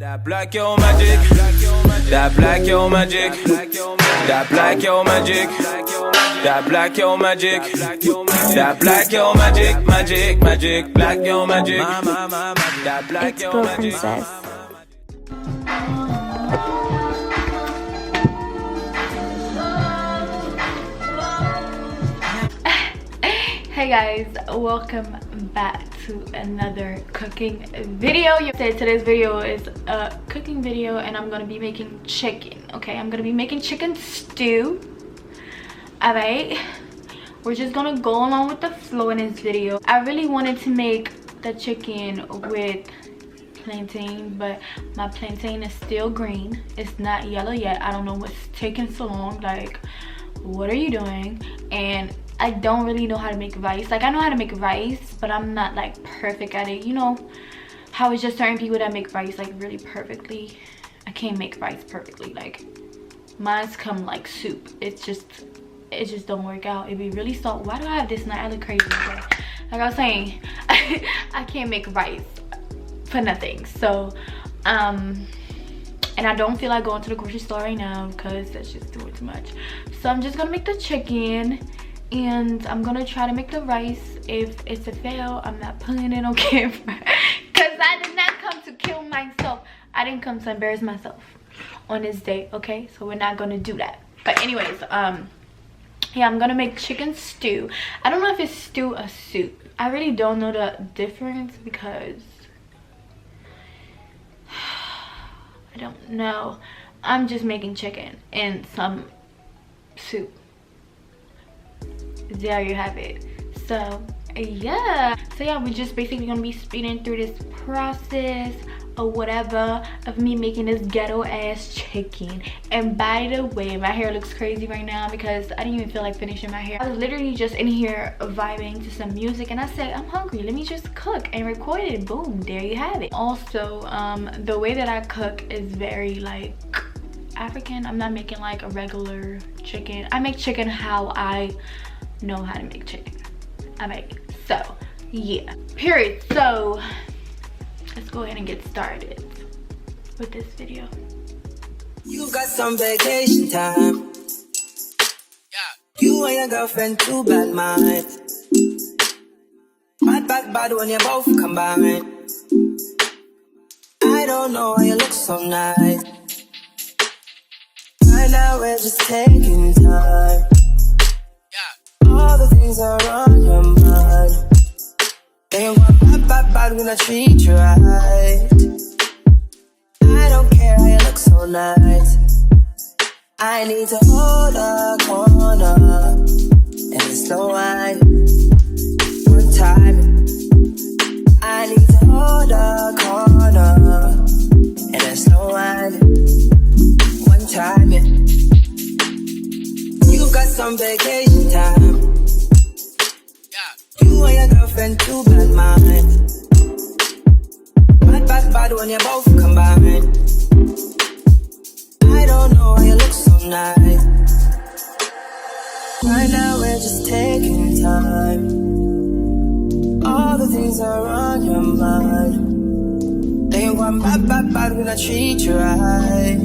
That black yo magic, that black yo magic, that black yo magic, that black yo magic, that black yo magic, magic, black yo magic, that black It's yo magic. Glowprincesss. Hey guys, welcome back to another cooking video. Today's video is a cooking video and I'm gonna be making chicken. Okay, I'm gonna be making chicken stew. All right, we're just gonna go along with the flow in this video. I really wanted to make the chicken with plantain, but my plantain is still green. It's not yellow yet. I don't know what's taking so long. Like, what are you doing? And I don't really know how to make rice. Like, I know how to make rice, but I'm not like perfect at it. You know how it's just certain people that make rice like really perfectly. I can't make rice perfectly. Like, mine's come like soup. It just don't work out. It'd be really salt. Why do I have this night? I look crazy today. Like I was saying, I can't make rice for nothing. So and I don't feel like going to the grocery store right now because that's just doing too much. So I'm just gonna make the chicken and I'm gonna try to make the rice. If it's a fail, I'm not putting it on camera because I did not come to kill myself. I didn't come to embarrass myself on this day. Okay, so we're not gonna do that. But anyways, yeah, I'm gonna make chicken stew. I don't know if it's stew or soup. I really don't know the difference because I don't know. I'm just making chicken and some soup. There you have it. So yeah, we're just basically gonna be speeding through this process or whatever of me making this ghetto ass chicken. And by the way, my hair looks crazy right now because I didn't even feel like finishing my hair. I was literally just in here vibing to some music and I said, I'm hungry, let me just cook and record it. Boom, there you have it. Also, the way that I cook is very like African. I'm not making like a regular chicken. I make chicken how I know how to make chicken. I make it. So yeah, period. So let's go ahead and get started with this video. You got some vacation time. You and your girlfriend too bad mind. Bad when you both combine. I don't know why you look so nice. Right now we're just taking time. All the things are on your mind. They want bad when I treat you right. I don't care how you look so nice. I need to hold a corner and slow wine. One time I need to hold a corner and a slow wine. One time, yeah. You got some vacation time. You and your girlfriend too bad mind. Bad when you both combine. I don't know why you look so nice. Right now we're just taking time. All the things are on your mind. They want bad when I treat you right.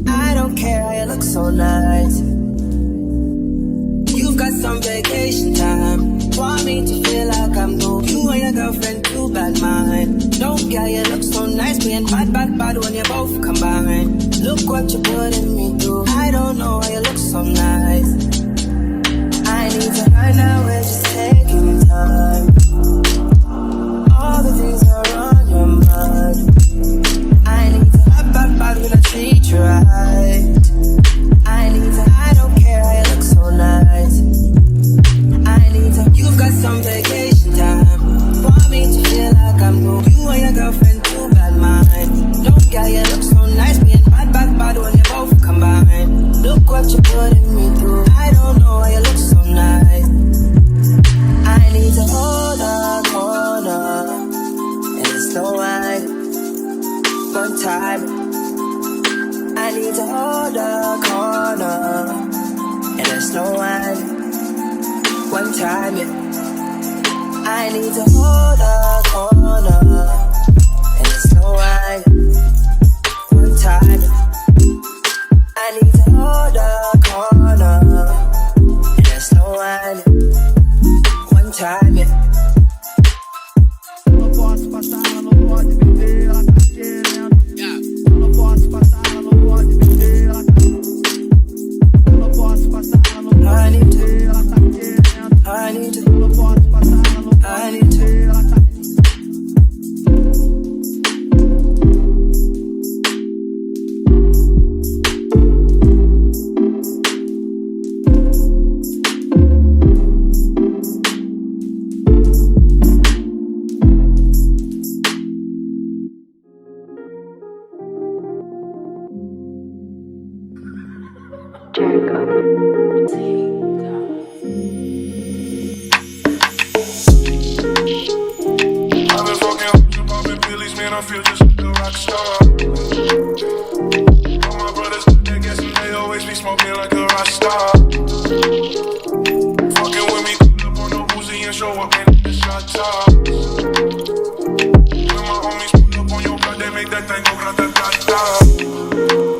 I don't care how you look so nice. You got some vacation time. Want me to feel like I'm new. You and your girlfriend too bad mind. Don't care, you look so nice. Being bad when you both combine. Look what you're putting me through. I don't know why you look so nice. I need to right now, we're just taking time. All the things are on your mind. I need to bad when I treat you right. I don't care how you look so nice. You've got some vacation time. Want me to feel like I'm new. You and your girlfriend too bad mind. Don't care, you look so nice. Being bad when you both combine. Look what you're putting me through. I don't know why you look so nice. I need to hold a corner and it's no wine. One time I need to hold a corner and it's no wine. One time, yeah. I need to hold a corner and it's no wine. Man, I feel just like a rock star. All my brothers, they guessing they always be smoking like a rock star. Fucking with me, pull up on the Uzi and show up in the shot top. When my homies pull up on your block, they make that thing go grata-ta-ta.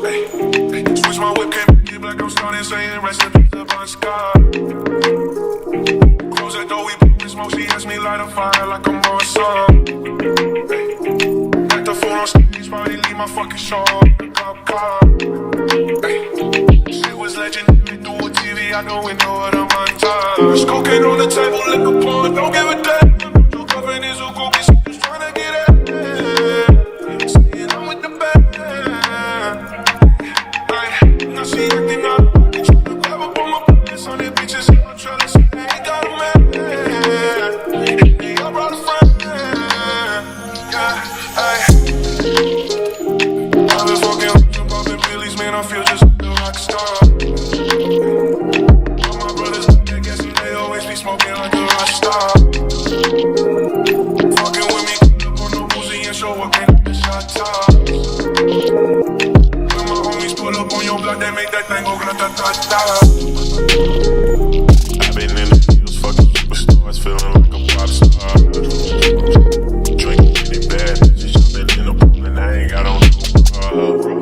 Hey, hey, switch my whip, can't get black, I'm starting saying recipes of on Scott. Close that door, we put the smoke, she asked me light a fire like I'm on some. The phone on stage, probably leave my fucking show on the cop. Hey, shit was legendary through TV, I know we know what I'm on time. There's cocaine on the table, liquor porn, don't give a damn. Your girlfriend is a groupie, she just tryna get it. Saying I'm with the band. Hey, now she acting out, tryna grab up on my pants on these bitches in my trailer, say they ain't got a man. Hey, I brought a friend. Yeah, hey. Man, I feel just like a rock star. All my brothers, they guessing they always be smoking like a rock star. Fucking with me, pull up on the Uzi and show up in the shot top. When my homies pull up on your block, they make that thing go grata-ta-ta. I've been in the hills, fucking superstars, feeling like a pop star. Drinking pretty bad, just jumping in the pool and I ain't got on no bra.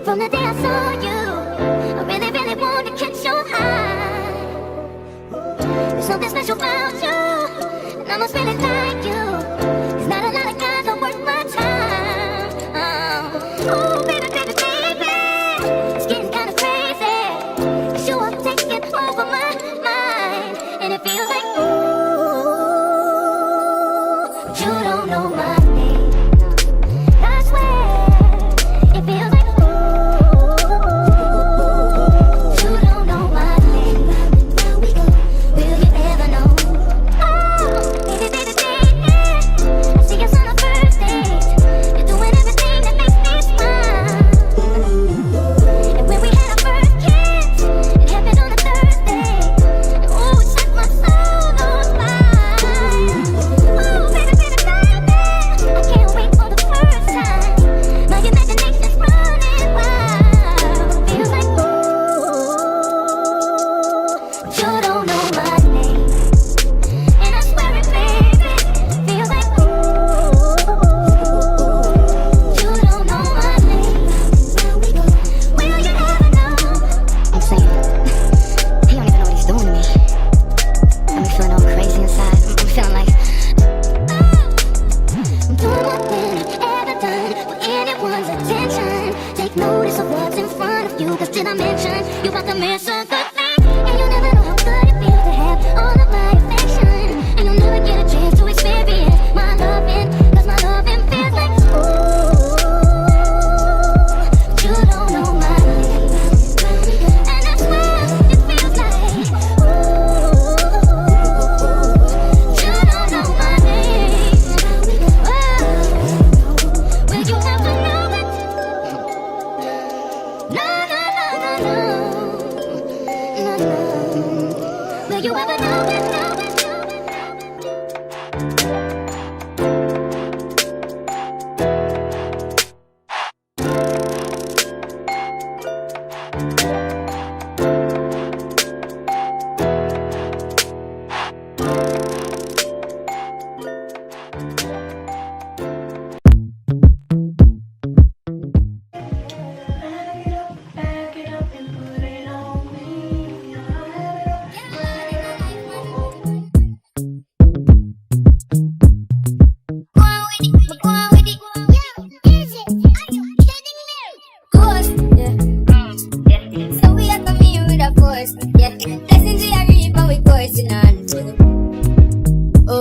From the day I saw you, I really, really wanted to catch your eye. There's something special about you, and I must really like you. There's not a lot of guys that worth my time. Oh, baby, baby, baby, it's getting kind of crazy. 'Cause you are taking over my mind, and it feels like ooh, but you don't know my name. I swear, it feels like. Will you ever know? Oh, baby, baby, baby.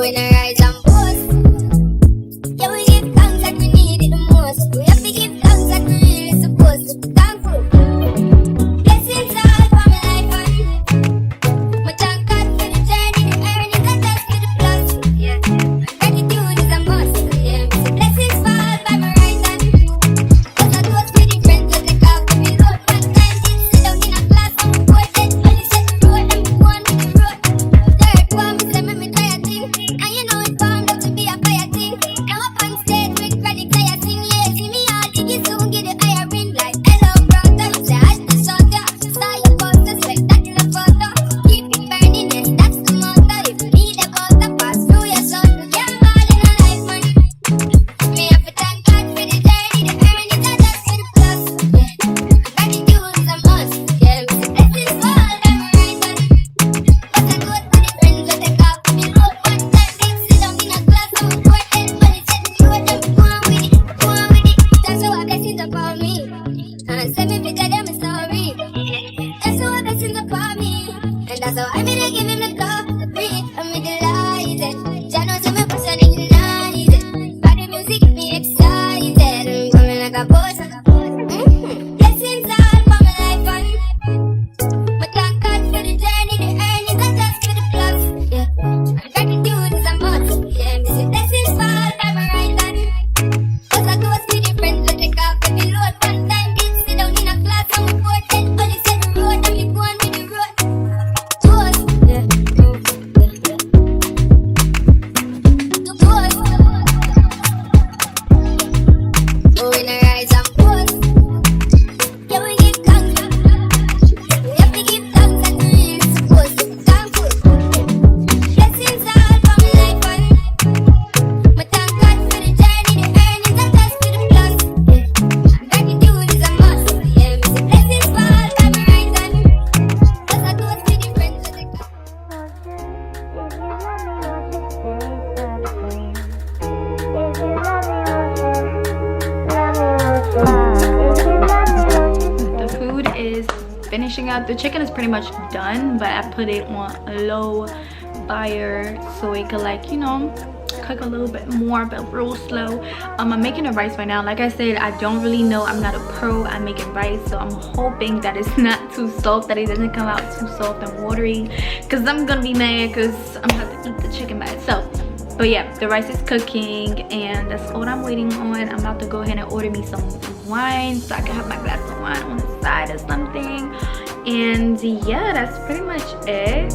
in a rise and boast. Yeah, we give thanks that we need it the most. We have to give thanks that we really supposed to be thankful. Blessings all for my life and my thank God for the journey, the earnings and just for the plus. Yeah, gratitude is a must. Yeah, blessings fall by my right hand. Cause I was with the friends that take off the road. One time did sit down in a class and reported. Only said the road and go on with the road. Third one, me say me try a thing. And you know it's bound up to be a fire thing. Now up on stage with credit I sing. Yeah, see me all diggy soon get the higher ring. Like hello brother, say I just saw ya. Saw your poster, spectacular photo. Keep it burning, yes that's the motto. If you need a butter, pass through your soul. Yeah, I'm all in a life man. Me have to thank God for the journey, the earnings are just for the plus. Yeah, gratitude is a must. Yeah, blessings fall down my right hand. Cause I go to the friends that take off the road. One time did sit down in a class and reported. Only said the road and go on with it, go on with it. That's how blessings upon me. And send me picture them a story. That's how blessings upon me. And that's how I mean I give him the glory. I'm delighted. Jah knows I'm a person ignited. By the music get me excited. I'm coming like a boss. Blessings all for my life and my thank God for the journey, the earnings and just for the plus. Yeah, gratitude is a must. Yeah, me say blessings fall by my right hand. Cause I go see the friends that take off the road. One time did sit down in a class and reported. Only said the road and me go on with the road. Toast, yeah, yeah. The toast. Oh, in a rise and boast. Yeah, we give thanks. We have to give thanks and we really supposed to be thankful. Blessings all for my life and my thank God for the journey, the earnings and just for the plus. Yeah, gratitude is a must. Yeah, me say blessings fall by my right hand. Cause I go see the friends that take off. The food is finishing up. The chicken is pretty much done, but I put it on a low fire so it could, like, you know, cook a little bit more, but real slow. I'm making the rice right now. Like I said, I don't really know. I'm not a pro at making rice, so I'm hoping that it's not too soft, that it doesn't come out too soft and watery, because I'm gonna be mad because I'm gonna have to eat the chicken by itself. But yeah, the rice is cooking and that's all I'm waiting on. I'm about to go ahead and order me some wine so I can have my glass of wine on the side or something. And yeah, that's pretty much it.